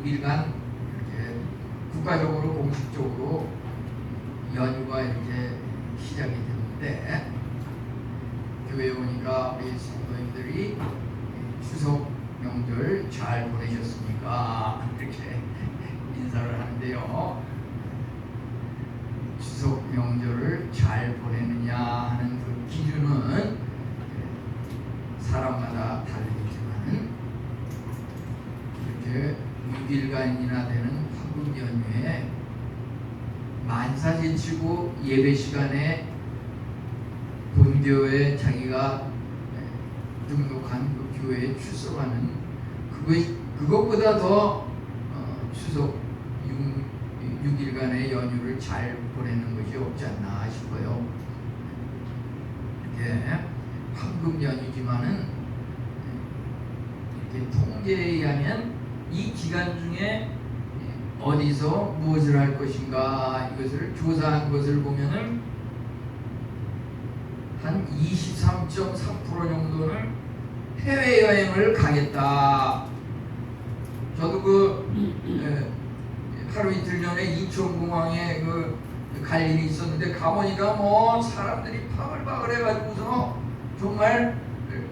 6일간 이렇게 국가적으로 공식적으로 연휴가 이렇게 시작이 됐는데, 교회에 오니까 우리 성도님들이 추석 명절 잘 보내셨습니까? 이렇게 인사를 하는데요. 추석 명절을 잘 보내느냐 하는 그 기준은 사람마다 다르겠지만, 이렇게 6일간이나 되는 화금 연휴에 만사 제치고 예배 시간에 본교회에 자기가 등록한 그 교회에 출석하는 그것보다 더 추석 6일간의 연휴를 잘 보내는 것이 없지 않나 싶어요. 이렇게 황금 연휴지만은 이렇게 통계에 의하면 이 기간 중에 어디서 무엇을 할 것인가 이것을 조사한 것을 보면은 한 23.3% 정도는 해외여행을 가겠다. 저도 하루 이틀 전에 인천공항에 갈 일이 있었는데 가보니까 뭐 사람들이 바글바글 해가지고서 정말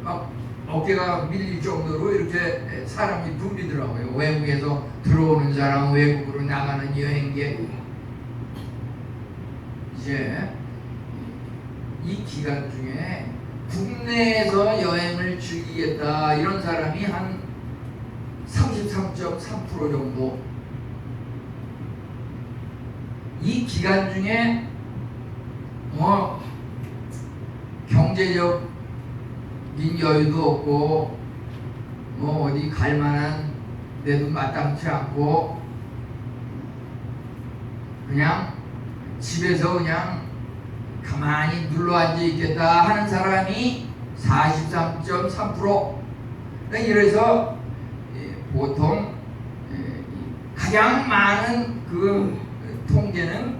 막 어깨가 밀릴 정도로 이렇게 사람이 붐비더라고요. 외국에서 들어오는 사람, 외국으로 나가는 여행객. 이제 이 기간 중에 국내에서 여행을 즐기겠다 이런 사람이 한 33.3% 정도. 이 기간 중에 뭐 경제적인 여유도 없고 뭐 어디 갈 만한 데도 마땅치 않고 그냥 집에서 그냥 가만히 눌러앉아 있겠다 하는 사람이 43.3%. 이래서 보통 가장 많은 그 통계는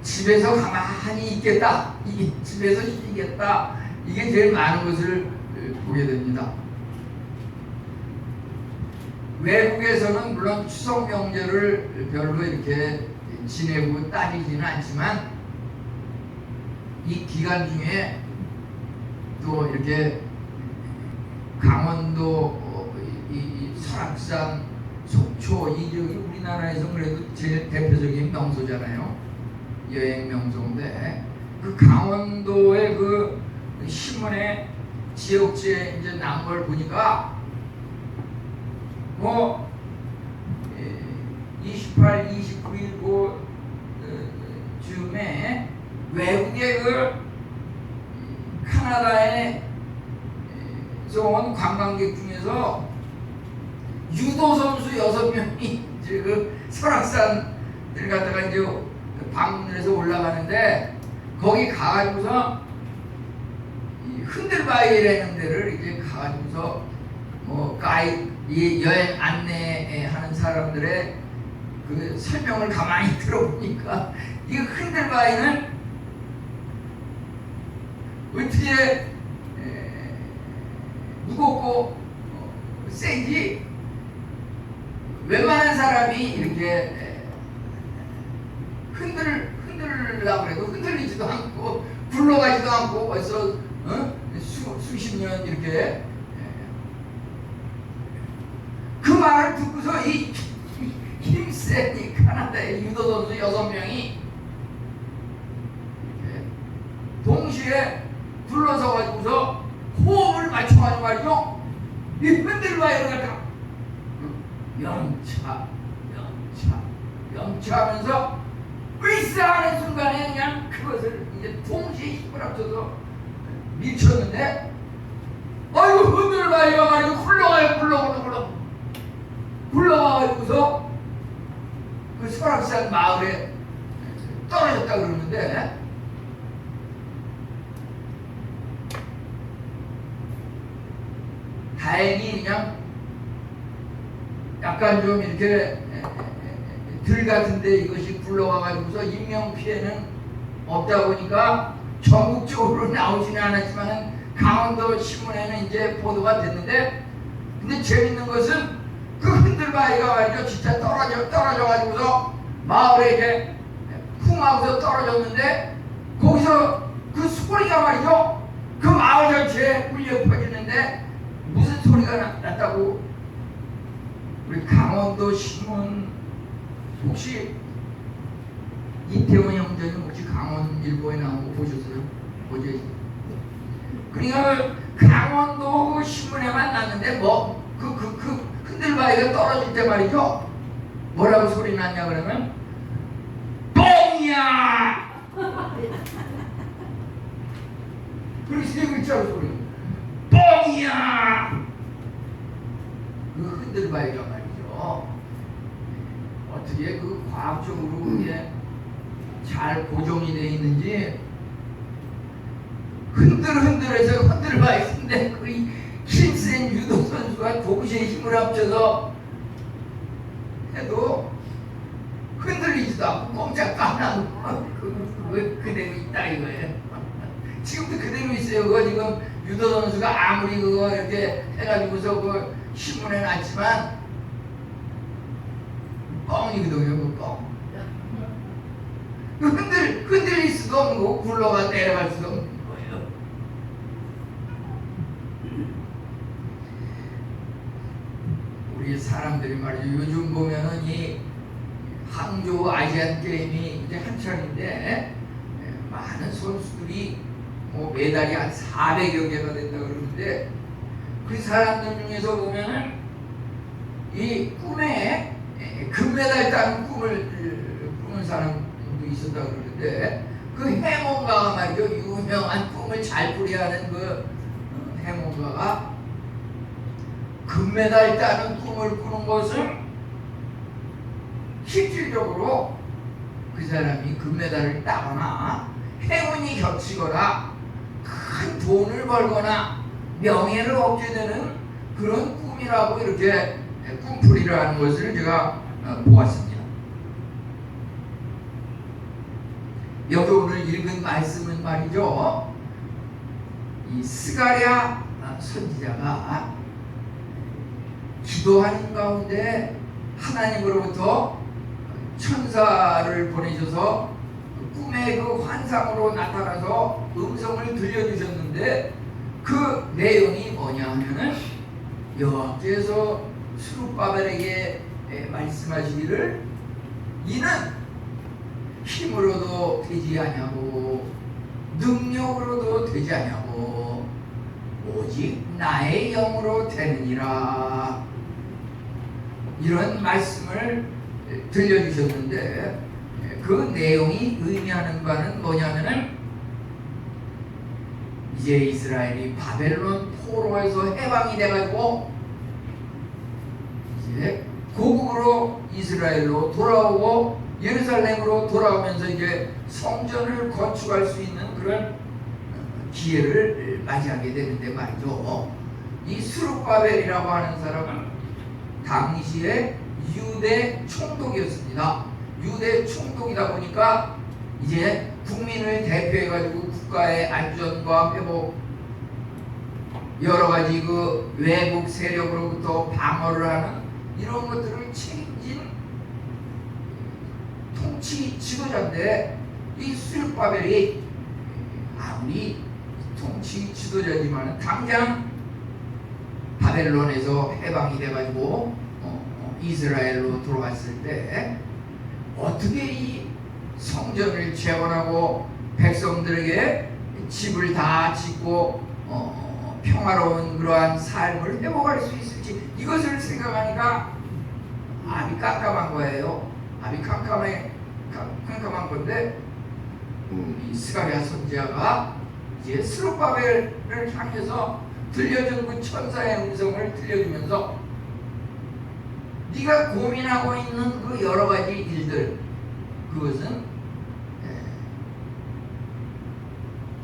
집에서 가만히 있겠다, 집에서 쉬겠다, 이게 제일 많은 것을 보게 됩니다. 외국에서는 물론 추석 명절을 별로 이렇게 지내고 따지지는 않지만 이 기간 중에 또 이렇게 강원도 이 설악산, 속초 이 지역이 우리나라에서 그래도 제일 대표적인 명소잖아요. 여행 명소인데 그 강원도의 그 신문에 지역지에 이제 난 걸 보니까 뭐 28, 29일 그 즈음에 외국의 그 카나다에서 온 관광객 중에서 유도 선수 6명이 이제 그 설악산을 갖다가 이제 방문을 해서 올라가는데 거기 가가지고서 이 흔들바위라는 데를 이제 가가지고서 뭐 가이드 여행 안내하는 사람들의 그 설명을 가만히 들어보니까 이 흔들바위는 어떻게 무겁고 세지 웬만한 사람이 이렇게 흔들려고 해도 흔들리지도 않고 굴러가지도 않고 벌써 수십 년 이렇게 그 말을 듣고서 이 힘센 이 카나다의 유도 선수 6명이 동시에 둘러서 가지고서 호흡을 맞춰가지고 말이죠. 이 흔들바위를 갖다가 영차하면서 으쌰하는 순간에 그냥 그것을 이제 동시에 힘을 합쳐서 밀쳤는데 아이고 흔들바위가 말이죠. 훌렁훌렁 굴러가가지고서 그 설악산 마을에 떨어졌다 그러는데 다행히 그냥 약간 좀 이렇게 들 같은데 이것이 굴러가가지고서 인명피해는 없다 보니까 전국적으로 나오지는 않았지만 강원도 신문에는 이제 보도가 됐는데 근데 재밌는 것은 그 그 흔들바위가 말이죠 진짜 떨어져가지고서 마을에 이제 쿵하고서 떨어졌는데 거기서 그 소리가 말이죠 그 마을 전체에 울려 퍼지는데 무슨 소리가 났다고? 우리 강원도 신문 혹시 이태원 형제님 혹시 강원일보에 나온 거 보셨어요? 보죠? 그러니까 강원도 신문에만 났는데 뭐 그 흔들바위가 떨어질 때 말이죠 뭐라고 소리 났냐 그러면 뻥이야! 그렇게 세 글자로 소리 뻥이야! 그 흔들바위가 말이죠 어떻게 그 과학적으로 이게 잘 고정이 되어 있는지 흔들해서 흔들바위인데 그 힘센 유도 선수가 동시에 힘을 합쳐서 해도 흔들리지도 않고 꼼짝도 안 하고 그대로 있다 이거예요. 지금도 그대로 있어요. 그거 지금 유도 선수가 아무리 그거 이렇게 해가지고서 그 신문에 났지만 뻥이거든요. 그 뻥. 흔들릴 수도 없는 거고 굴러가 내려갈 수도 없는 거예요. 우리 사람들이 말이죠. 요즘 보면은 이 항저우 아시안 게임이 이제 한창인데 많은 선수들이 뭐 메달이 한 400여 개가 된다 그러는데 그 사람들 중에서 보면은 이 꿈에 금메달 따는 꿈을 꾸는 사람도 있었다 그러는데 그 해몽가가 말이죠. 유명한 꿈을 잘 꾸려하는 그 해몽가가 금메달 따는 꿈을 꾸는 것은 실질적으로 그 사람이 금메달을 따거나 행운이 겹치거나 큰 돈을 벌거나 명예를 얻게 되는 그런 꿈이라고 이렇게 꿈풀이를 하는 것을 제가 보았습니다. 여기 오늘 읽은 말씀은 말이죠. 이 스가랴 선지자가 기도하는 가운데 하나님으로부터 천사를 보내셔서 꿈의 그 환상으로 나타나서 음성을 들려주셨는데 그 내용이 뭐냐 하면은 여호와께서 스룹바벨에게 말씀하시기를 이는 힘으로도 되지 아니하고 능력으로도 되지 아니하고 오직 나의 영으로 되느니라 이런 말씀을 들려주셨는데 그 내용이 의미하는 바는 뭐냐면은 이제 이스라엘이 바벨론 포로에서 해방이 돼가지고 이제 고국으로 이스라엘로 돌아오고 예루살렘으로 돌아오면서 이제 성전을 건축할 수 있는 그런 기회를 맞이하게 되는데 말이죠. 이 스룹바벨이라고 하는 사람은 당시에 유대 총독이었습니다. 유대 총독이다 보니까 이제 국민을 대표해가지고 국가의 안전과 회복 여러 가지 그 외국 세력으로부터 방어를 하는 이런 것들을 책임진 통치 지도자인데 이 스룹바벨이 아무리 통치 지도자지만 당장 바벨론에서 해방이 돼가지고 이스라엘로 들어왔을 때 어떻게 이 성전을 재건하고 백성들에게 집을 다 짓고 평화로운 그러한 삶을 회복할 수 있을지 이것을 생각하니까 압이 깜깜한 거예요. 압이 깜깜한 건데 이 스가랴 선지자가 이제 스룹바벨을 향해서 들려준 그 천사의 음성을 들려주면서 네가 고민하고 있는 그 여러 가지 일들 그것은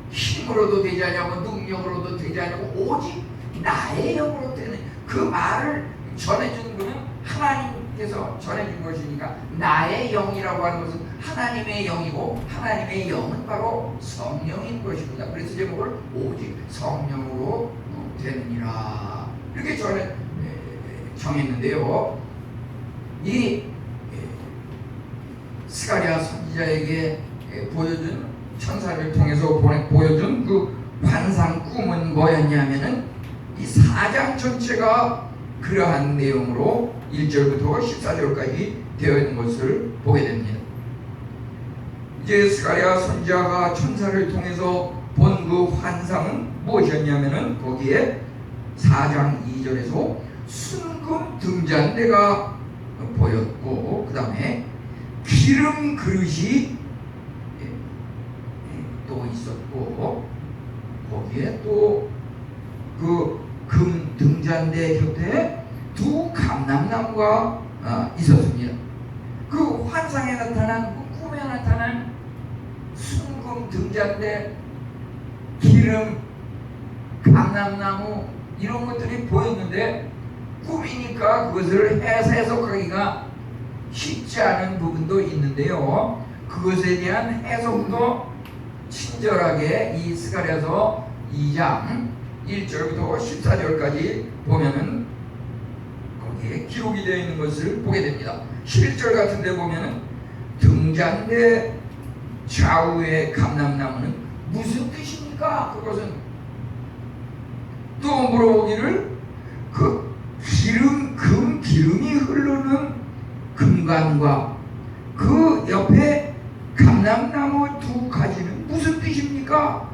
힘으로도 되지 않냐고 능력으로도 되지 않냐고 오직 나의 영으로 되는 그 말을 전해준 분은 하나님께서 전해준 것이니까 나의 영이라고 하는 것은 하나님의 영이고 하나님의 영은 바로 성령인 것입니다. 그래서 제목을 오직 성령으로 되느니라 이렇게 정했는데요. 이 스가랴 선지자에게 보여준 천사를 통해서 보여준 그 환상 꿈은 뭐였냐면은 이 4장 전체가 그러한 내용으로 1절부터 14절까지 되어 있는 것을 보게 됩니다. 이제 스가랴 선지자가 천사를 통해서 본 그 환상은 무엇이었냐면은 거기에 4장 2절에서 순금 등잔대가 보였고, 그 다음에 기름 그릇이 또 있었고, 거기에 또 그 금 등잔대 곁에 두 감람나무가 있었습니다. 그 환상에 나타난, 그 꿈에 나타난 순금 등잔대, 기름, 감람나무 이런 것들이 보였는데 꿈이니까 그것을 해석하기가 쉽지 않은 부분도 있는데요. 그것에 대한 해석도 친절하게 이 스가랴서 2장 1절부터 14절까지 보면은 거기에 기록이 되어 있는 것을 보게 됩니다. 11절 같은 데 보면은 등잔대 좌우의 감람나무는 무슨 뜻입니까? 그것은 또 물어보기를 그 기름이 흐르는 금관과 그 옆에 감람나무 두 가지는 무슨 뜻입니까?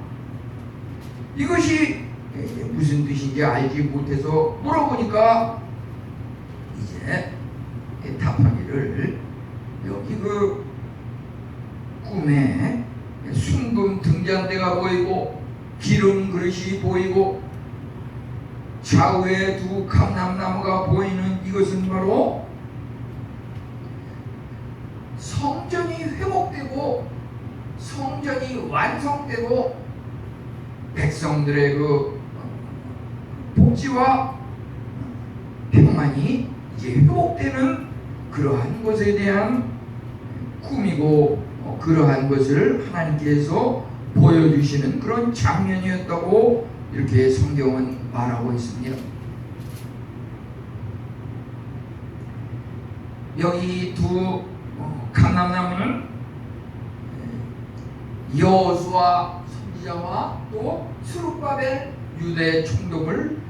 이것이 무슨 뜻인지 알지 못해서 물어보니까 이제 답하기를 여기 그 꿈에 순금 등잔대가 보이고 기름 그릇이 보이고 좌우에 두 감람나무가 보이는 이것은 바로 성전이 회복되고 성전이 완성되고 백성들의 그 복지와 평안이 이제 회복되는 그러한 것에 대한 꿈이고 그러한 것을 하나님께서 보여주시는 그런 장면이었다고 이렇게 성경은 말하고 있습니다. 여기 두 감람나무는 여호수아 선지자와 또 스룹바벨 유대 총독을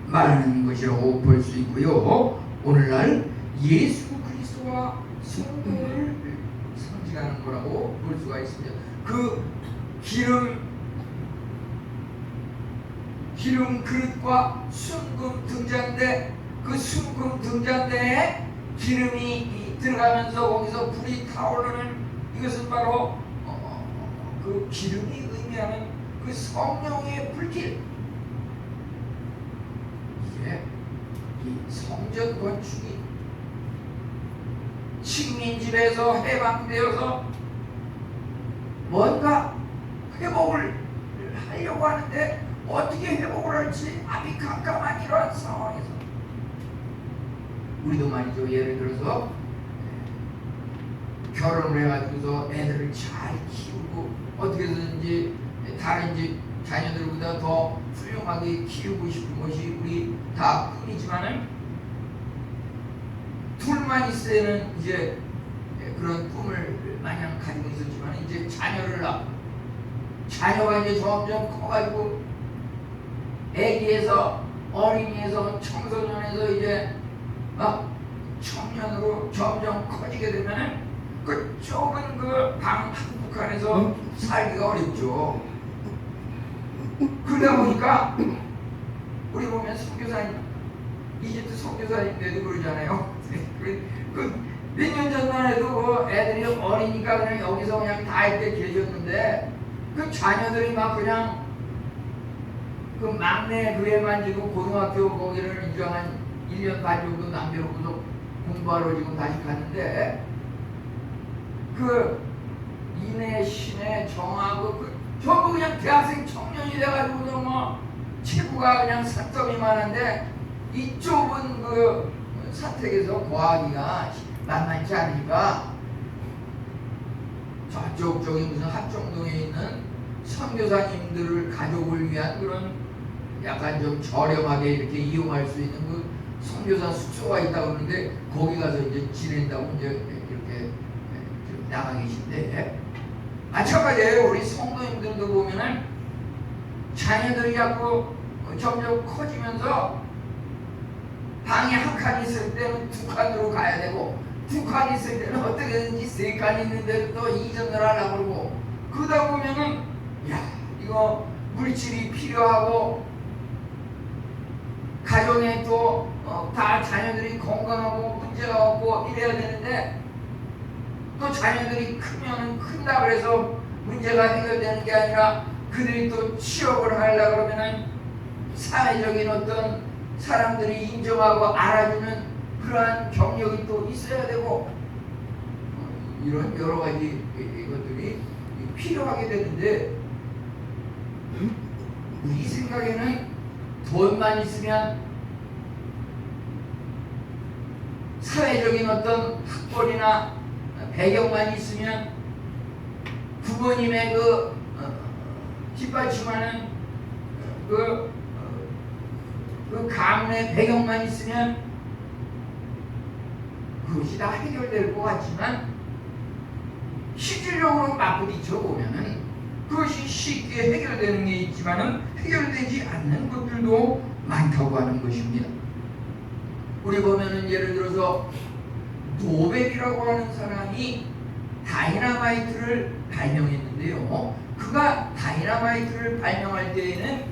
말하는 것이라고 볼 수 있고요. 오늘날 예수 그리스도와 성도를 상징하는 거라고 볼 수가 있습니다. 그 기름 그릇과 순금 등잔대, 그 순금 등잔대에 기름이 들어가면서 거기서 불이 타오르는 이것은 바로 그 기름이 의미하는 그 성령의 불길. 이제 이 성전 건축이 식민지배에서 해방되어서 뭔가 회복을 하려고 하는데 어떻게 회복을 할지 앞이 깜깜한 이러한 상황에서 우리도 말이죠. 예를 들어서 결혼을 해가지고서 애들을 잘 키우고 어떻게든지 다른 집 자녀들보다 더 훌륭하게 키우고 싶은 것이 우리 다 꿈이지만은 둘만 있을 때는 이제 그런 꿈을 마냥 가지고 있었지만 이제 자녀가 이제 점점 커가지고 애기에서 어린이에서 청소년에서 이제 청년으로 점점 커지게 되면은 그 좁은 그 방 한복판에서 살기가 어렵죠. 그러다 보니까 우리 보면 선교사님, 이집트 선교사님들도 그러잖아요. 몇 년 전만 해도 그 애들이 어리니까 그냥 여기서 그냥 다 이렇게 계셨는데 그 자녀들이 막 그냥 그 막내 교회만 지금 고등학교 거기를 이제 한 1년 반 정도 남겨놓고서 공부하러 지금 다시 가는데 그 이내 신의 정하고 그 전부 그냥 대학생 청년이 돼가지고 뭐 체구가 그냥 산더미 많은데 이 좁은 그 사택에서 거하기가 만만치 않으니까 저쪽 저기 무슨 합정동에 있는 선교사님들을 가족을 위한 그런 약간 좀 저렴하게 이렇게 이용할 수 있는 그 선교사 숙소가 있다고 그러는데 거기 가서 이제 지낸다고 이제 이렇게 나가 계신데, 마찬가지예요. 우리 성도님들도 보면은 자녀들이 자꾸 점점 커지면서 방에 한 칸 있을 때는 두 칸으로 가야 되고, 두 칸 있을 때는 어떻게든지 세 칸 있는데 또 이전을 하려고 그러고, 그러다 보면은 야, 이거 물질이 필요하고 가정에 또 다 자녀들이 건강하고 문제가 없고 이래야 되는데, 또 자녀들이 크면은 큰다 그래서 문제가 해결되는 게 아니라 그들이 또 취업을 하려고 그러면은 사회적인 어떤 사람들이 인정하고 알아주는 그러한 경력이 또 있어야 되고, 이런 여러 가지 이것들이 필요하게 되는데, 우리 생각에는 돈만 있으면, 사회적인 어떤 학벌이나 배경만 있으면, 부모님의 뒷받침하는 그 가문의 배경만 있으면 그것이 다 해결될 것 같지만, 실질적으로 맞부딪혀 보면은 그것이 쉽게 해결되는 게 있지만은 해결되지 않는 것들도 많다고 하는 것입니다. 우리 보면은 예를 들어서 노벨이라고 하는 사람이 다이너마이트를 발명했는데요. 그가 다이너마이트를 발명할 때에는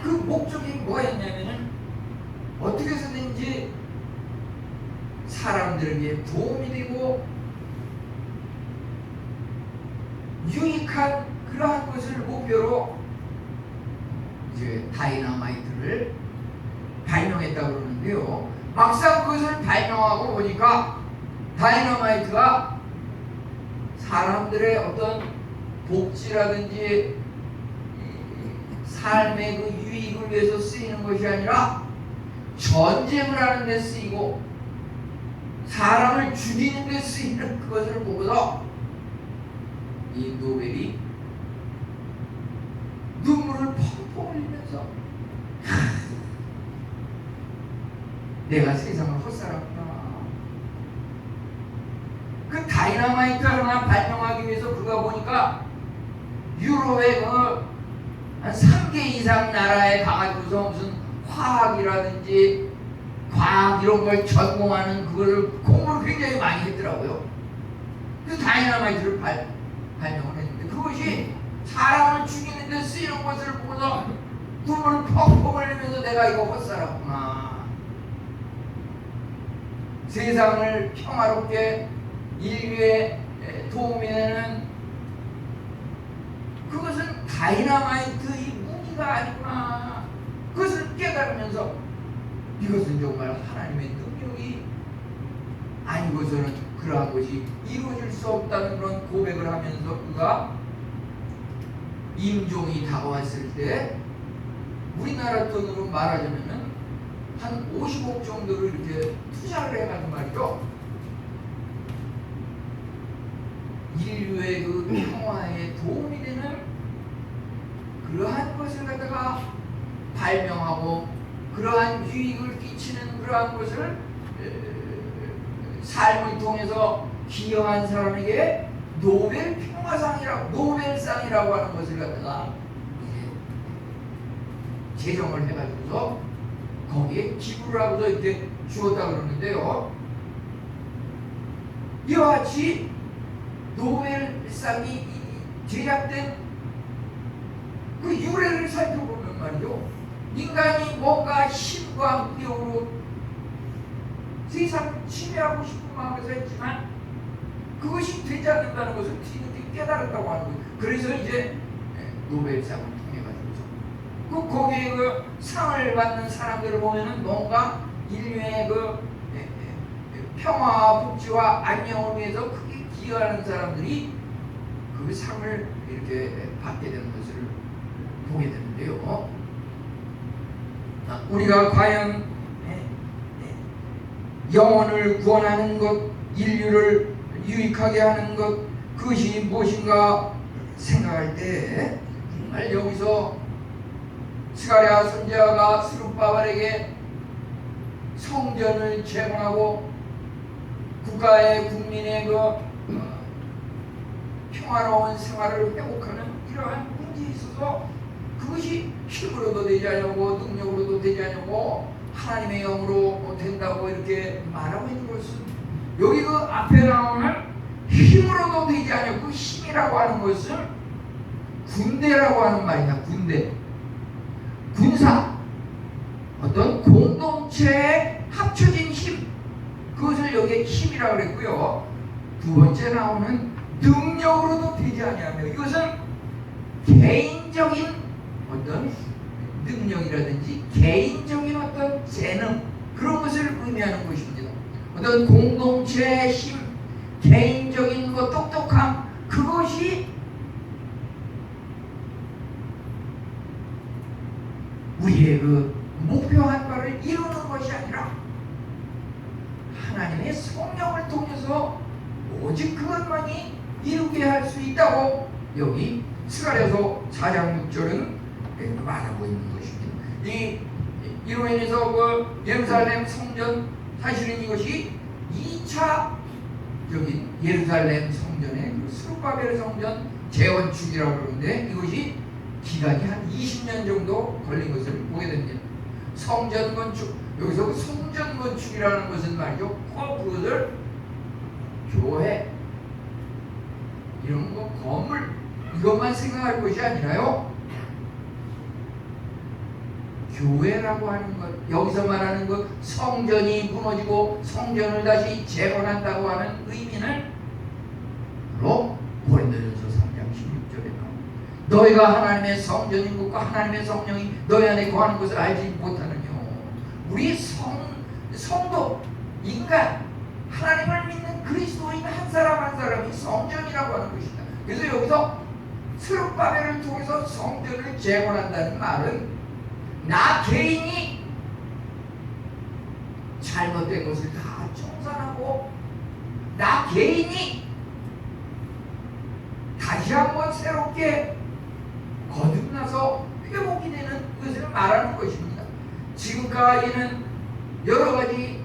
그 목적이 뭐였냐면은 어떻게 해서든지 사람들에게 도움이 되고 유익한 그러한 것을 목표로 이제 다이너마이트를 발명했다고 그러는데요. 막상 그것을 발명하고 보니까 다이너마이트가 사람들의 어떤 복지라든지 삶의 그 유익을 위해서 쓰이는 것이 아니라 전쟁을 하는 데 쓰이고 사람을 죽이는 데 쓰이는 그것을 보고서 이 노벨이 눈물을 펑펑 흘리면서 내가 세상을 헛살았구나. 그 다이너마이트 하나 발명하기 위해서 그가 보니까 유럽의 한 3개 이상 나라에 가가지고서 무슨 화학이라든지 과학 이런 걸 전공하는 그거를 공부를 굉장히 많이 했더라고요. 그래서 다이너마이트를 발명을 했는데, 그것이 사람을 죽이는 데 쓰이는 것을 보고서 눈물을 펑펑 흘리면서 내가 이거 헛살았구나. 세상을 평화롭게 인류에 도움이 되는 그것은 다이너마이트의 무기가 아니구나. 그것을 깨달으면서 이것은 정말 하나님의 능력이 아니고서는 그러한 것이 이루어질 수 없다는 그런 고백을 하면서 그가 임종이 다가왔을 때 우리나라 돈으로 말하자면은 한 50억 정도를 이렇게 투자를 해가지고 말이죠. 인류의 그 평화에 도움이 되는 그러한 것을 갖다가 발명하고 그러한 유익을 끼치는 그러한 것을 삶을 통해서 기여한 사람에게 노벨 평화상이라고, 노벨상이라고 하는 것을 갖다가 제정을 해가지고서 거기에 기부를 하고서 이렇게 주었다 그러는데요. 이와 같이 노벨상이 제작된 그 유래를 살펴보면 말이죠. 인간이 뭔가 힘과 무력으로 세상을 침해하고 싶은 마음에서 했지만 그것이 되지 않는다는 것을 뒤늦게 깨달았다고 하는 거예요. 그래서 이제 노벨상을 통해 가지고서 거기에 그 상을 받는 사람들을 보면은 뭔가 인류의 그 평화와 복지와 안녕을 위해서 크게 기여하는 사람들이 그 상을 이렇게 받게 되는 것을 보게 되는데요. 우리가 과연 영혼을 구원하는 것, 인류를 유익하게 하는 것, 그것이 무엇인가 생각할 때 정말 여기서 스가랴 선지자가 스룹바벨에게 성전을 재건하고 국가의 국민의 평화로운 생활을 회복하는 이러한 문제에 있어서 그것이 힘으로도 되지 않냐고 능력으로도 되지 않냐고 하나님의 영으로 된다고 이렇게 말하고 있는 것은 여기 그 앞에 나오는 힘으로도 되지 않냐고 그 힘이라고 하는 것은 군대라고 하는 말이다. 군대, 군사, 어떤 공동체의 합쳐진 힘, 그것을 여기에 힘이라고 그랬고요. 두 번째 나오는 능력으로도 되지 아니하며, 이것은 개인적인 어떤 능력이라든지 개인적인 어떤 재능, 그런 것을 의미하는 것입니다. 어떤 공동체의 힘, 개인적인 똑똑함, 그것이 우리의 그 목표한 바를 이루는 것이 아니라 하나님의 성령을 통해서 오직 그것만이 이루게 할 수 있다고 여기 스가랴서 4장 6절은 말하고 있는 것입니다. 이로 인해서 그 예루살렘 성전, 사실은 이것이 2차적인 예루살렘 성전의 그 스룹바벨 성전 재건축이라고 그러는데 이것이 기간이 한 20년 정도 걸린 것을 보게 됩니다. 성전 건축, 여기서 그 성전 건축이라는 것은 말이죠, 꼭 그것을 교회 이런 거 건물 이것만 생각할 것이 아니라요, 교회라고 하는 것, 여기서 말하는 것, 성전이 무너지고 성전을 다시 재건한다고 하는 의미는 바로 고린도전서 3장 16절에 나옵니다. 너희가 하나님의 성전인 것과 하나님의 성령이 너희 안에 거하는 것을 알지 못하느냐. 우리 성도, 인간, 하나님을 믿는 그리스도인 한 사람 한 사람이 성전이라고 하는 것이다. 그래서 여기서 스룹바벨을 통해서 성전을 재건한다는 말은 나 개인이 잘못된 것을 다 청산하고 나 개인이 다시 한번 새롭게 거듭나서 회복이 되는 것을 말하는 것입니다. 지금까지는 여러 가지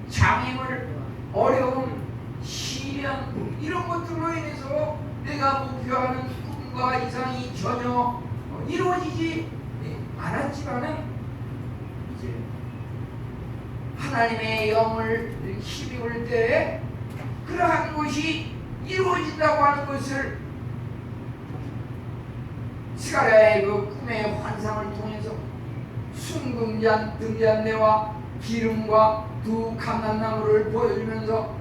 장애물, 어려움, 시련 이런 것들로 인해서 내가 목표하는 꿈과 이상이 전혀 이루어지지 않았지만은 이제 하나님의 영을 힘입을 때 그러한 것이 이루어진다고 하는 것을 스가랴의 그 꿈의 환상을 통해서 순금잔 등잔대와 기름과 두 감람나무를 보여주면서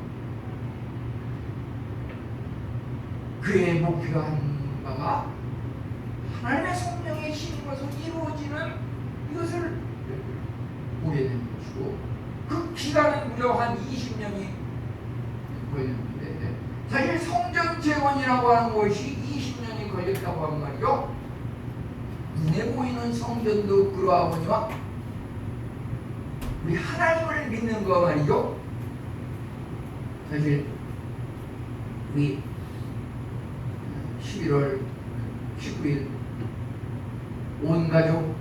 그의 목표한 바가 하나님의 성령의 힘입어서 이루어지는 이것을 보게 되는 것이고, 그 기간은 무려 한 20년이 걸렸는데 사실 성전 재건이라고 하는 것이 20년이 걸렸다고 하는 말이죠. 눈에 보이는 성전도 그러하거니와 우리 하나님을 믿는 거 말이죠. 사실 우리 11월 19일 온 가족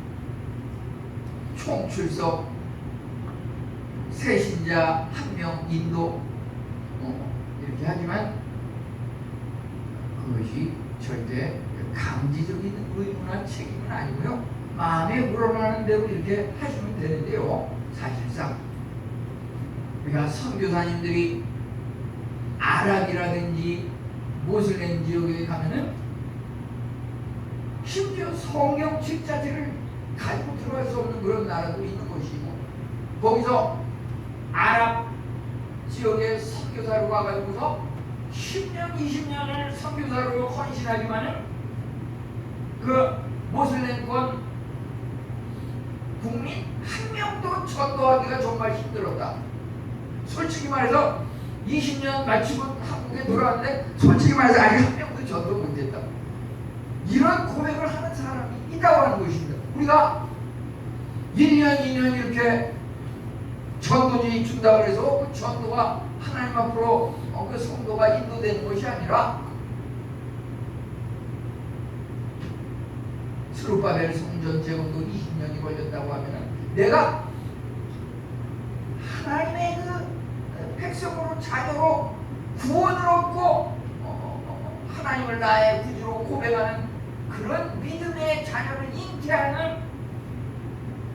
총출석 새신자 1명 인도 이렇게 하지만 그것이 절대 강제적인 의무나 책임은 아니고요, 마음에 우러나는 대로 이렇게 하시면 되는데요, 사실상 우리가 선교사님들이 아랍이라든지 모슬렘 지역에 가면은 심지어 성경책 자체를 가지고 들어갈 수 없는 그런 나라도 있는 것이고, 거기서 아랍 지역에 선교사로 가가지고서 10년, 20년을 선교사로 헌신하지만은 그 모슬렘권 국민 한 명도 전도하기가 정말 힘들었다. 솔직히 말해서 20년 마치고 한국에 돌아왔는데 솔직히 말해서 아직 한 명도 전도 못했다. 이런 고백을 하는 사람이 있다고 하는 것입니다. 우리가 1년, 2년 이렇게 전도지 준다고 해서 그 전도가 하나님 앞으로 그 성도가 인도되는 것이 아니라 스룹바벨 성전 재건도 20년이 걸렸다고 하면 내가 하나님의 그 백성으로 자녀로 구원을 얻고 하나님을 나의 구주로 고백하는 그런 믿음의 자녀를 잉태하는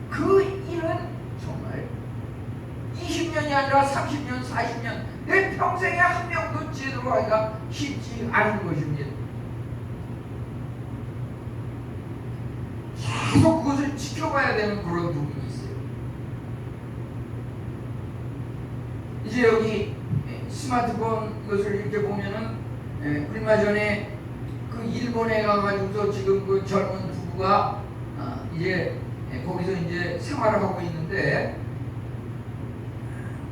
그 일은 정말 20년이 아니라 30년, 40년 내 평생에 한 명도 제대로 하기가 쉽지 않은 것입니다. 계속 그것을 지켜봐야 되는 그런 부분이 있어요. 이제 여기 스마트폰 이것을 이렇게 보면은 얼마 전에 그 일본에 가가지고서 지금 그 젊은 부부가 이제 거기서 이제 생활을 하고 있는데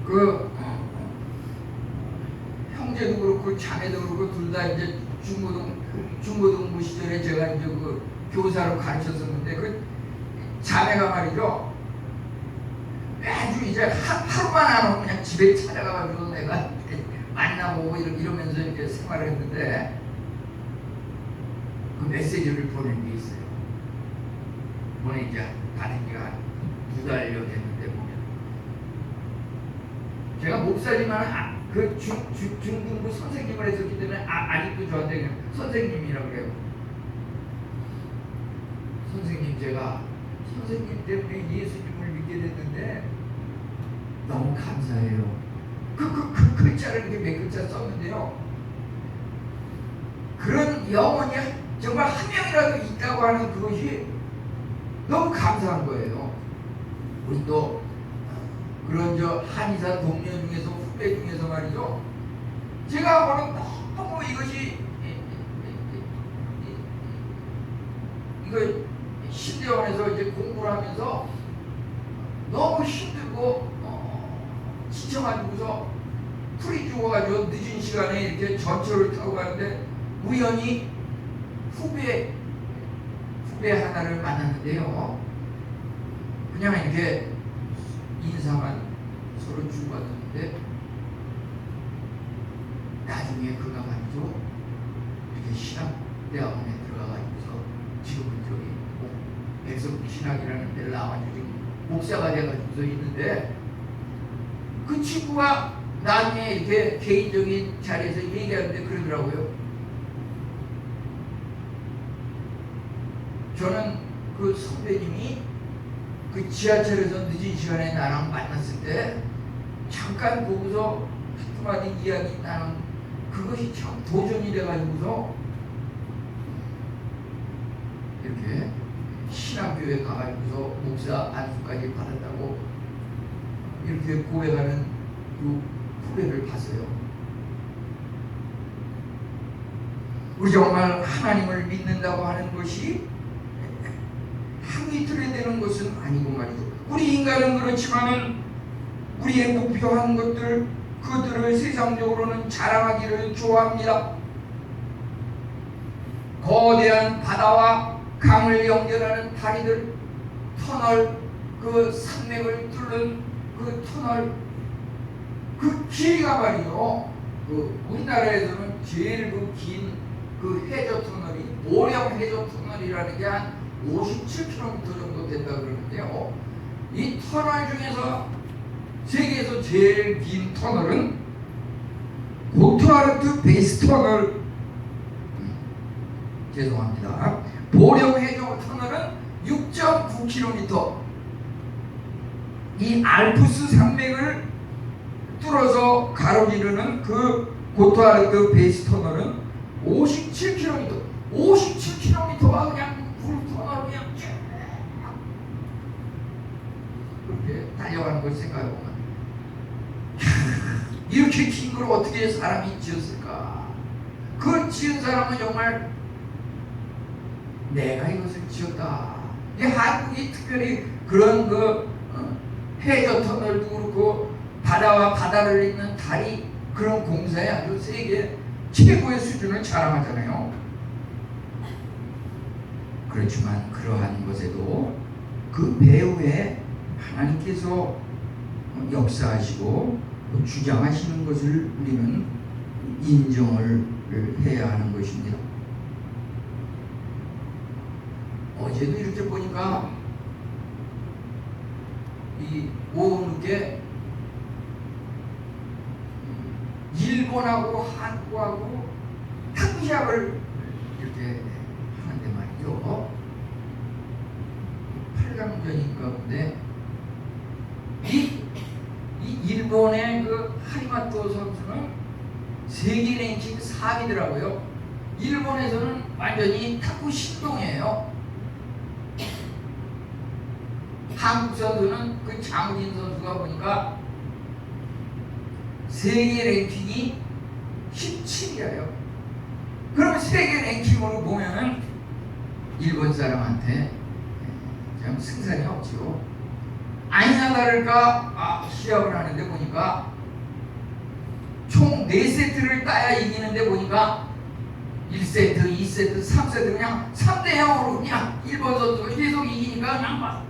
그 형제도 그렇고 자매도 그렇고 둘 다 이제 중고등부 시절에 제가 이제 그 교사로 가르쳤었는데 그 자매가 말이죠. 매주 이제 하루만 안 오고 그냥 집에 찾아가가지고 내가 만나보고 이러면서 이렇게 생활을 했는데 그 메시지를 보낸 게 있어요. 보낸 지 받은 지가 한 2달여 됐는데 보면 제가 목사지만 그 중등부 선생님을 했었기 때문에 아직도 저한테 그냥 선생님이라고 그래요. 선생님, 제가 선생님 때문에 예수님을 믿게 됐는데 너무 감사해요. 그 글자를 이렇게 몇 글자 썼는데요. 그런 영혼이 정말 한 명이라도 있다고 하는 그것이 너무 감사한 거예요. 우리 또 그런 한의사 동료 중에서 후배 중에서 말이죠. 제가 보는 너무 이것이 이거 신대원에서 이제 공부를 하면서 너무 힘들고 지쳐가지고서 풀이 죽어가지고 늦은 시간에 이렇게 전철을 타고 가는데 우연히 후배 하나를 만났는데요. 그냥 이렇게 인사만 서로 주고받았는데 나중에 그가 말이죠. 이렇게 신학대학원에 들어가가지고서 지금은 백석 신학이라는 데를 나와가지고 지금 목사가 돼가지고서 있는데 그 친구가 나중에 이렇게 개인적인 자리에서 얘기하는데 그러더라고요. 저는 그 선배님이 그 지하철에서 늦은 시간에 나랑 만났을 때 잠깐 보고서 한마디 이야기 나는 그것이 참 도전이 돼가지고서 이렇게 신학교에 가가지고서 목사 안수까지 받았다고 이렇게 고백하는 그 후배를 봤어요. 우리 정말 하나님을 믿는다고 하는 것이 하루 이틀에 되는 것은 아니고 말이죠. 우리 인간은 그렇지만은 우리의 목표한 것들 그들을 세상적으로는 자랑하기를 좋아합니다. 거대한 바다와 강을 연결하는 다리들, 터널, 그 산맥을 뚫는 그 터널, 그 길이가 말이요. 그 우리나라에서는 제일 긴 그 해저 터널이 보령 해저 터널이라는 게 한 57km 정도 된다 그러는데요. 이 터널 중에서 세계에서 제일 긴 터널은 고트와르트 베이스 터널, 죄송합니다. 보령 해저 터널은 6.9km. 이 알프스 산맥을 뚫어서 가로지르는 그 고트와르트 베이스 터널은 57km. 57km가 그냥 물터널 그냥 쭉 그렇게 달려가는 걸 생각해보면 이렇게 긴 걸 어떻게 사람이 지었을까? 그걸 지은 사람은 정말 내가 이것을 지었다. 이 한국이 특별히 그런 해저 터널도 그렇고 바다와 바다를 잇는 다리 그런 공사에 아주 세계 최고의 수준을 자랑하잖아요. 그렇지만 그러한 것에도 그 배후에 하나님께서 역사하시고 주장하시는 것을 우리는 인정을 해야 하는 것입니다. 어제도 이렇게 보니까 이 오후 늦게 일본하고 한국하고 탁구 시합을 이렇게 하는데 말이죠. 8강전인 가운데 이 일본의 그 하리마토 선수는 세계 랭킹 4위더라고요. 일본에서는 완전히 탁구 신동이에요. 한국 선수는 그 장우진 선수가 보니까 세계 랭킹이 17위예요. 그럼 세계 랭킹으로 보면은 일본 사람한테 참 승산이 없죠. 아니나 다를까 시합을 하는데 보니까 총 4세트를 따야 이기는데 보니까 1세트, 2세트, 3세트 그냥 3대 0으로 그냥 일본 선수가 계속 이기니까 그냥 막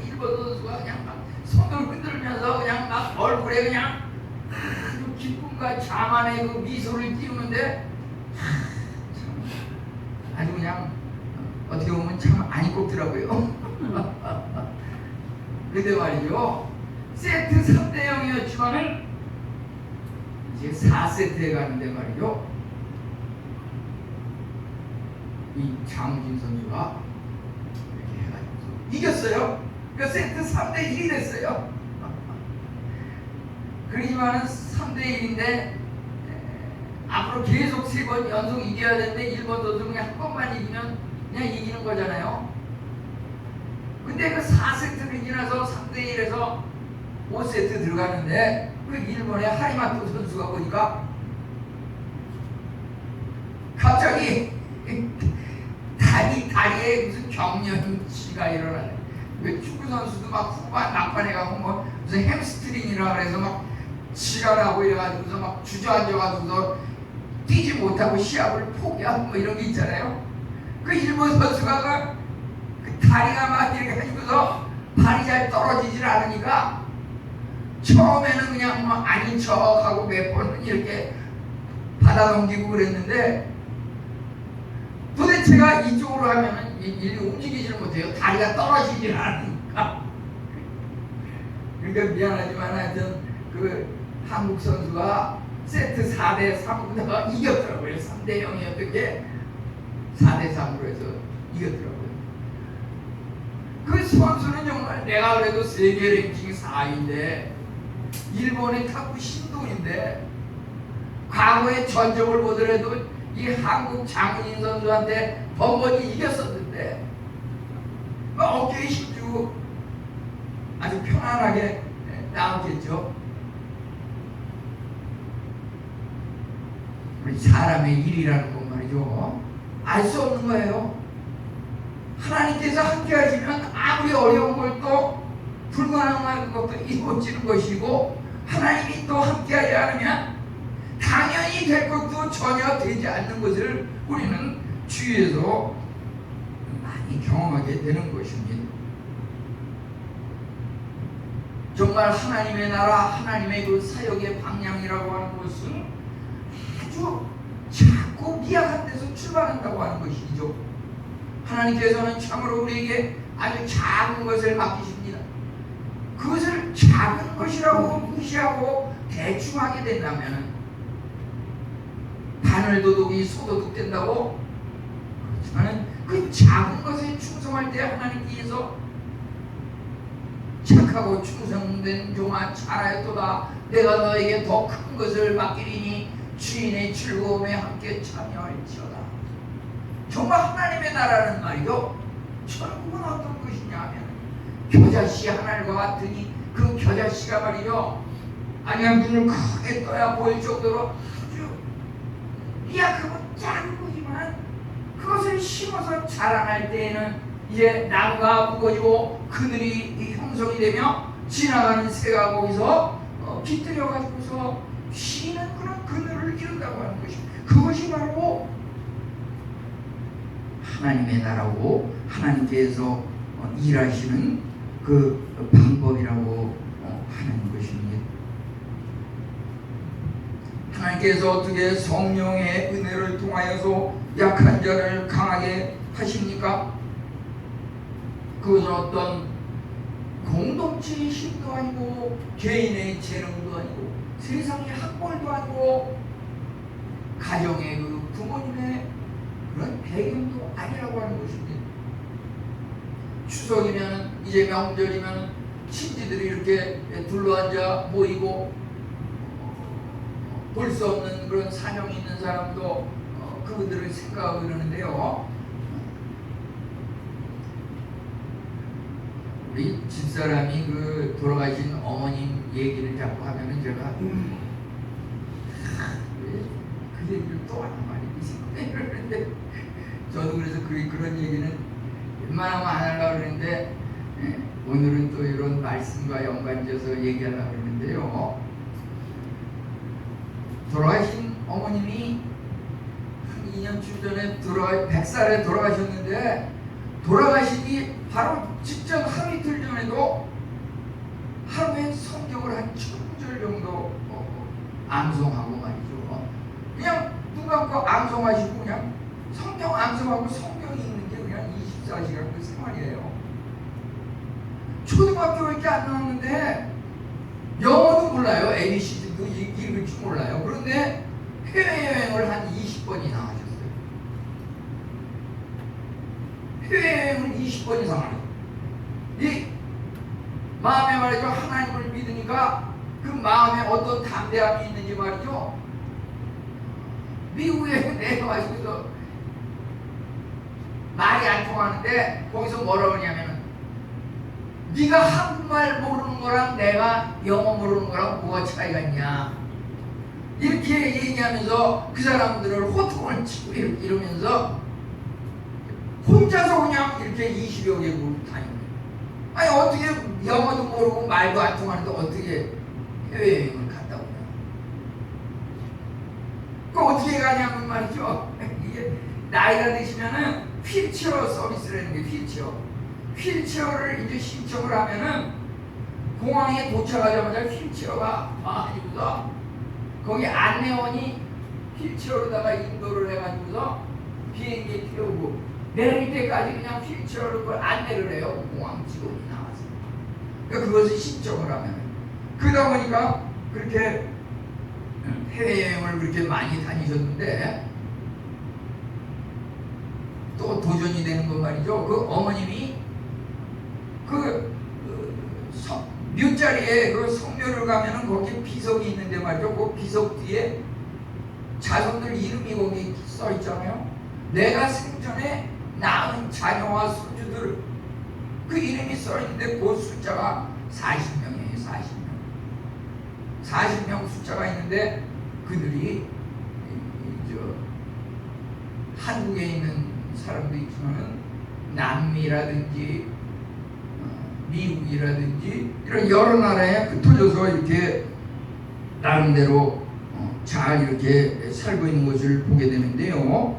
일본 선수가 그냥 막 손을 흔들면서 그냥 막 얼굴에 그냥 아주 기쁨과 자만의 그 미소를 띄우는데 참 아주 그냥 어떻게 보면 참 안이 꼽더라고요. 근데 말이죠, 세트 3대 0이었지만은 이제 4세트에 가는데 말이죠, 이 장우진 선수가 이렇게 해가지고 이겼어요. 그 세트 3대 1이 됐어요. 그러지만은 3대 1인데 앞으로 계속 3번 연속 이겨야 되는데 일본 선수 그냥 한 번만 이기면 그냥 이기는 거잖아요. 근데 그 4세트를 지나서 3대 1에서 5세트 들어가는데 그 일본의 하리마토 선수가 보니까 갑자기 다리에 무슨 경련치가 일어나네. 왜 축구 선수도 막 후반 막판에 가고 뭐 무슨 햄스트링이라 그래서 막 치가 나고 이래가지고서 막 주저앉아가지고서 뛰지 못하고 시합을 포기하고 뭐 이런 게 있잖아요. 그 일본 선수가 그 다리가 막 이렇게 해가지고서 발이 잘 떨어지질 않으니까 처음에는 그냥 뭐 아닌 척하고 몇 번은 이렇게 받아 넘기고 그랬는데 도대체가 이쪽으로 하면은 일이 움직이지를 못해요. 다리가 떨어지질 않으니까. 그러니까 미안하지만 하여튼 그 한국 선수가 세트 4대 3으로 이겼더라고요. 3대 0이었던 게 4대 3으로 해서 이겼더라고요. 그 선수는 정말 내가 그래도 세계 랭킹 4위인데 일본의 탁구 신동인데 과거에 전적을 보더라도 이 한국 장훈인 선수한테 번번이 이겼었는데 어깨에 힘주고 아주 편안하게 나왔겠죠. 우리 사람의 일이라는 건 말이죠, 알 수 없는 거예요. 하나님께서 함께 하시면 아무리 어려운 걸 또 불가능한 것도 이루어지는 것이고, 하나님이 또 함께 하지 않으면 당연히 될 것도 전혀 되지 않는 것을 우리는 주위에서 많이 경험하게 되는 것입니다. 정말 하나님의 나라, 하나님의 그 사역의 방향이라고 하는 것은 아주 작고 미약한 데서 출발한다고 하는 것이죠. 하나님께서는 참으로 우리에게 아주 작은 것을 맡기십니다. 그것을 작은 것이라고 무시하고 대충 하게 된다면 바늘도둑이 소도둑 된다고. 그렇지만 그 작은 것에 충성할 때 하나님께서 착하고 충성된 종아 잘하였도다, 내가 너에게 더 큰 것을 맡기리니 주인의 즐거움에 함께 참여할지어다. 정말 하나님의 나라는 말이요, 천국은 어떤 것이냐 하면 겨자씨 하나님과 같으니 그 겨자씨가 말이요 아니면 눈을 크게 떠야 보일 정도로 아주 미약하고 작은 거지만 그것을 심어서 자라날 때에는 이제 나무가 무거지고 그늘이 형성이 되며 지나가는 새가 거기서 깃들여 가지고서 쉬는 그런 그늘을 이룬다고 하는 것입니다. 그것이 바로 하나님의 나라고 하나님께서 일하시는 그 방법이라고 하는 것입니다. 하나님께서 어떻게 성령의 은혜를 통하여서 약한 자를 강하게 하십니까? 그것은 어떤 공동체의 힘도 아니고 개인의 재능도 아니고 세상의 학벌도 아니고 가정의 그 부모님의 그런 배경도 아니라고 하는 것입니다. 추석이면 이제 명절이면 친지들이 이렇게 둘러앉아 모이고 볼 수 없는 그런 사정이 있는 사람도 그분들을 생각하고 이러는데요. 우리 집사람이 그 돌아가신 어머님 얘기를 자꾸 하면은 제가 그 얘기를 또 하나 말이지 이러는데 저도 그래서 그런 얘기는 웬만하면 안 하려고 그러는데 오늘은 또 이런 말씀과 연관지어서 얘기하려고 그러는데요. 돌아가신 어머님이 한 2년쯤 전에 100살에 돌아가셨는데 돌아가시기 바로 직전 하루 이틀 전에도 하루에 성경을 한 1000절 정도 암송하고 말이죠. 그냥 눈 감고 암송하시고 그냥 성경 암송하고 성경이 있는 게 그냥 24시간 그 생활이에요. 초등학교밖에 안 나왔는데 영어도 몰라요. ABC도 읽을 줄 몰라요. 그런데 해외여행을 한 20번이나 하셨어요. 해외여행을 20번 이상 하셨어요. 이 마음에 말이죠. 하나님을 믿으니까 그 마음에 어떤 담대함이 있는지 말이죠. 미국에 내려와서 말이 안 통하는데 거기서 뭐라고 하냐면은 네가 한국말 모르는 거랑 내가 영어 모르는 거랑 뭐가 차이가 있냐 이렇게 얘기하면서 그 사람들을 호통을 치고 이러면서 혼자서 그냥 이렇게 20여 개국을 다니는 거예요. 아니 어떻게 영어도 모르고 말도 안 통하는데 어떻게 해외여행을 갔다 오냐. 그 어떻게 가냐면 말이죠. 이게 나이가 드시면은 휠체어 서비스라는 게 휠체어를 이제 신청을 하면은 공항에 도착하자마자 휠체어가 와가지고서 거기 안내원이 휠체어로다가 인도를 해가지고서 비행기에 태우고 내릴 때까지 그냥 휠체어로 그걸 안내를 해요. 공항 직원이 나와서. 그러니까 그것을 신청을 하면 그러다 보니까 그렇게 해외여행을 그렇게 많이 다니셨는데 또 도전이 되는 건 말이죠. 그 어머님이 묘자리에 그 성묘를 가면은 거기 비석이 있는데 말이죠. 그 비석 뒤에 자손들 이름이 거기 써 있잖아요. 내가 생전에 낳은 자녀와 손주들 그 이름이 써 있는데 그 숫자가 40명이에요. 40명 숫자가 있는데 그들이 한국에 있는 사람도 있지만은 남미라든지 미국이라든지 이런 여러 나라에 흩어져서 이렇게 나름대로 잘 이렇게 살고 있는 것을 보게 되는데요.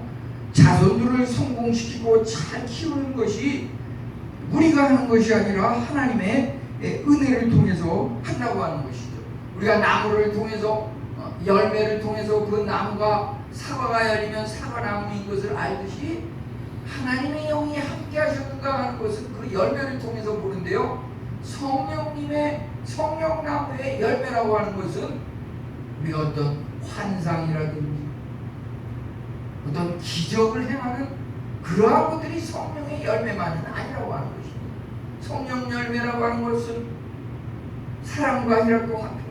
자손들을 성공시키고 잘 키우는 것이 우리가 하는 것이 아니라 하나님의 은혜를 통해서 한다고 하는 것이죠. 우리가 나무를 통해서 열매를 통해서 그 나무가 사과가 열리면 사과나무인 것을 알듯이 하나님의 영이 함께 하셨는가 하는 것은 그 열매를 통해서 보는데요. 성령님의 성령나무의 열매라고 하는 것은 우리가 어떤 환상이라든지 어떤 기적을 행하는 그러한 것들이 성령의 열매만은 아니라고 하는 것입니다. 성령 열매라고 하는 것은 사랑과 희락과 화평과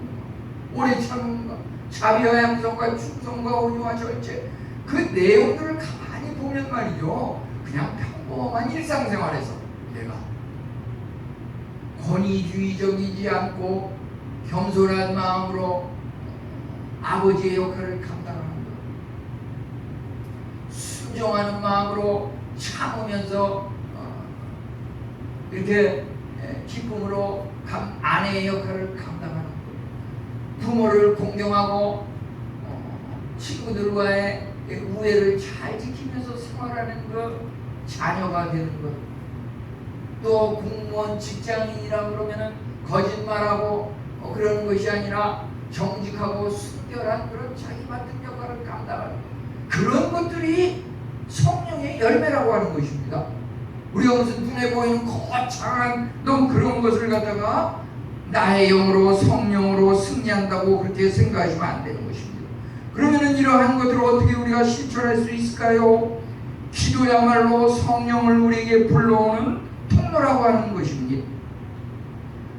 오래 참음과 자비와 양성과 충성과 온유와 절제 그 내용들을 가만히 보면 말이죠. 그냥 평범한 일상생활에서 내가 권위주의적이지 않고 겸손한 마음으로 아버지의 역할을 감당하는 것, 순종하는 마음으로 참으면서 이렇게 기쁨으로 아내의 역할을 감당하는 것, 부모를 공경하고 친구들과의 우애를 잘 지키면서 생활하는 것, 자녀가 되는 것, 또 공무원 직장인이라 그러면은 거짓말하고 그러는 것이 아니라 정직하고 순결한 그런 자기 맡은 역할을 감당하는 것, 그런 것들이 성령의 열매라고 하는 것입니다. 우리가 무슨 눈에 보이는 거창한 너무 그런 것을 갖다가 나의 영으로 성령으로 승리한다고 그렇게 생각하시면 안 되는 것입니다. 그러면은 이러한 것들을 어떻게 우리가 실천할 수 있을까요? 기도야말로 성령을 우리에게 불러오는 통로라고 하는 것입니다.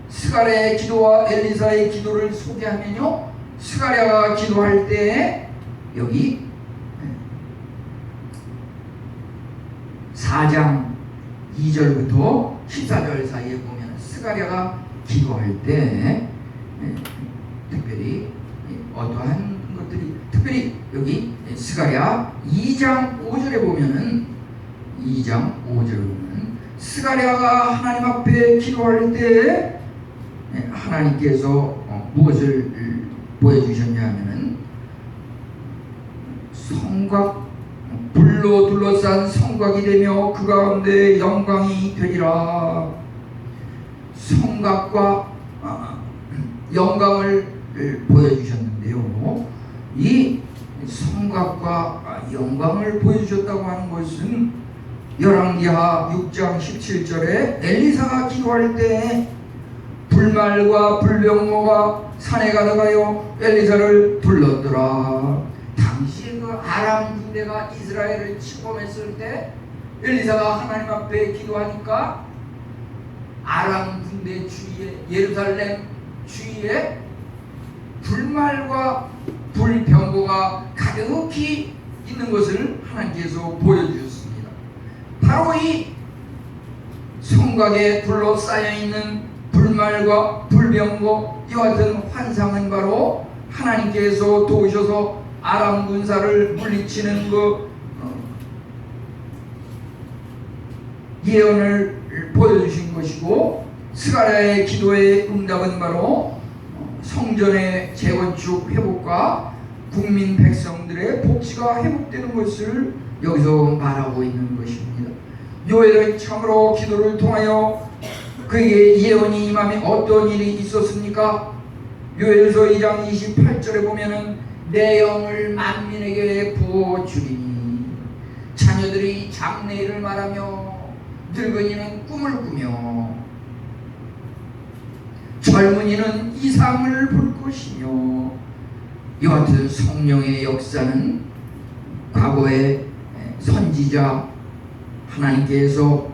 스가랴의 기도와 엘리사의 기도를 소개하면요, 스가랴가 기도할 때 여기 4장 2절부터 14절 사이에 보면 스가랴가 기도할 때 특별히 어떠한 것들이, 특별히 여기 스가랴 2장 5절에 보면은, 2장 5절에 보면 스가랴가 하나님 앞에 기도할 때 하나님께서 무엇을 보여주셨냐 하면은, 성곽, 불로 둘러싼 성곽이 되며 그 가운데 영광이 되리라. 성곽과 영광을 보여주셨는데요, 이 성곽과 영광을 보여주셨다고 하는 것은 열왕기하 6장 17절에 엘리사가 기도할 때 불말과 불병모가 산에 가다가요 엘리사를 둘렀더라. 당시에 그 아람 군대가 이스라엘을 침범했을 때 엘리사가 하나님 앞에 기도하니까 아람 군대 주위에, 예루살렘 주위에 불말과 불병거가 가득히 있는 것을 하나님께서 보여주셨습니다. 바로 이 성곽에 둘러싸여 있는 불말과 불병거, 이와 같은 환상은 바로 하나님께서 도우셔서 아람 군사를 물리치는 그 예언을 보여주신 것이고, 스가랴의 기도의 응답은 바로 성전의 재건축 회복과 국민 백성들의 복지가 회복되는 것을 여기서 말하고 있는 것입니다. 요엘은 참으로 기도를 통하여 그에게 예언이 임함에 어떤 일이 있었습니까? 요엘서 2장 28절에 보면은 내 영을 만민에게 부어주리니 자녀들이 장래일을 말하며 늙은이는 꿈을 꾸며 젊은이는 이상을 볼 것이며, 이와 같은 성령의 역사는 과거의 선지자 하나님께서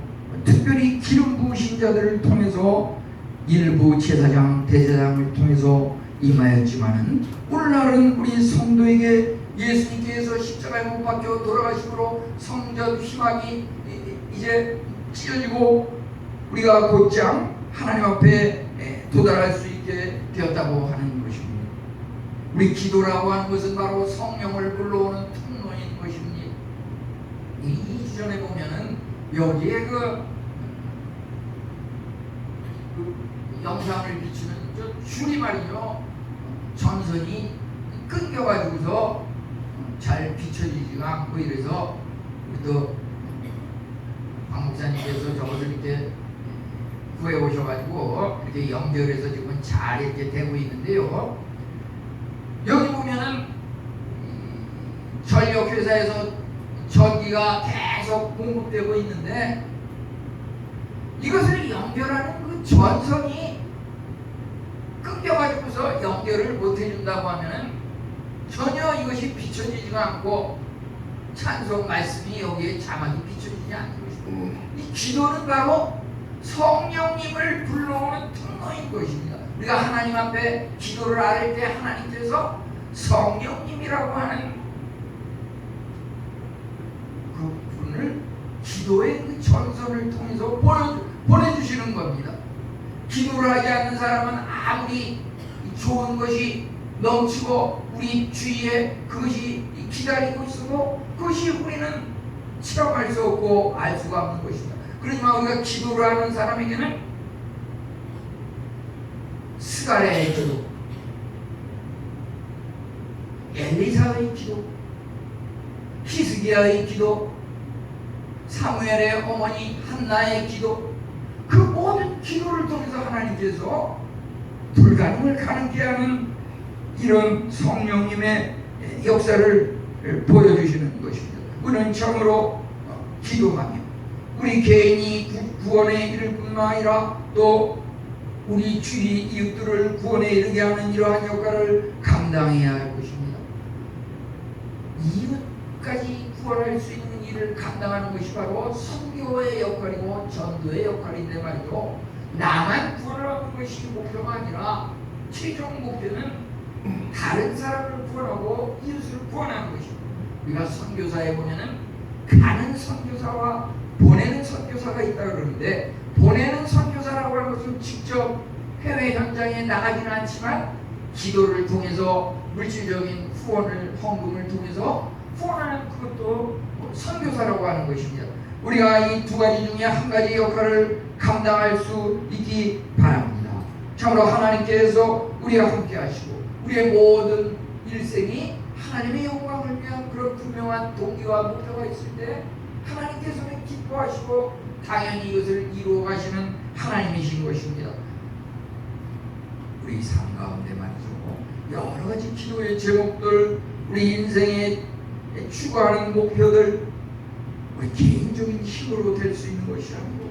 특별히 기름 부으신 자들을 통해서 일부 제사장, 대제사장을 통해서 임하였지만은, 오늘날은 우리 성도에게 예수님께서 십자가에 못 박혀 돌아가심으로 성전 휘막이 이제 찢어지고 우리가 곧장 하나님 앞에 도달할 수 있게 되었다고 하는 것입니다. 우리 기도라고 하는 것은 바로 성령을 불러오는 통로인 것입니다. 이 주전에 보면은 여기에 그 영상을 비추는 저 줄이 말이죠, 전선이 끊겨가지고서 잘 비춰지지가 않고, 이래서 우리 또 박 목사님께서 저것을 이렇게 구해 오셔가지고 이렇게 연결해서 지금 잘 이렇게 되고 있는데요, 여기 보면은 전력회사에서 전기가 계속 공급되고 있는데, 이것을 연결하는 그 전선이 끊겨가지고서 연결을 못 해준다고 하면은 전혀 이것이 비춰지지가 않고 찬송 말씀이 여기에 자막이 비춰지지 않는 것입니다. 이 기도는 바로 성령님을 불러오는 통로인 것입니다. 우리가 하나님 앞에 기도를 아뢰 때 하나님께서 성령님이라고 하는 그 분을 기도의 그 전선을 통해서 보내주시는 겁니다. 기도를 하지 않는 사람은 아무리 좋은 것이 넘치고 우리 주위에 그것이 기다리고 있어도 그것이 우리는 체험할 수 없고 알 수가 없는 것입니다. 그러지만 우리가 기도를 하는 사람에게는 스가랴의 기도, 엘리사의 기도, 히스기야의 기도, 사무엘의 어머니 한나의 기도, 그 모든 기도를 통해서 하나님께서 불가능을 가능케 하는 이런 성령님의 역사를 보여주시는 것입니다. 우리는 참으로 기도하며 우리 개인이 구원에 이를 뿐만 아니라 또 우리 주위 이웃들을 구원에 이르게 하는 이러한 역할을 감당해야 할 것입니다. 이웃까지 구원할 수 있는 일을 감당하는 것이 바로 선교의 역할이고 전도의 역할인데 말이죠. 나만 구원하는 것이 목표가 아니라 최종 목표는 다른 사람을 구원하고 이웃을 구원하는 것입니다. 우리가 선교사에 보면은 가는 선교사와 보내는 선교사가 있다 그러는데, 보내는 선교사라고 하는 것은 직접 해외 현장에 나가지는 않지만 기도를 통해서 물질적인 후원을, 헌금을 통해서 후원하는, 그것도 선교사라고 하는 것입니다. 우리가 이 두 가지 중에 한 가지 역할을 감당할 수 있기 바랍니다. 참으로 하나님께서 우리와 함께 하시고 우리의 모든 일생이 하나님의 영광을 위한 그런 분명한 동기와 목표가 있을 때 하나님께서는 기뻐하시고 당연히 이것을 이루어 가시는 하나님이신 것입니다. 우리 삶 가운데 말이죠, 여러 가지 기도의 제목들, 우리 인생에 추구하는 목표들, 우리 개인적인 힘으로 될 수 있는 것이 아니고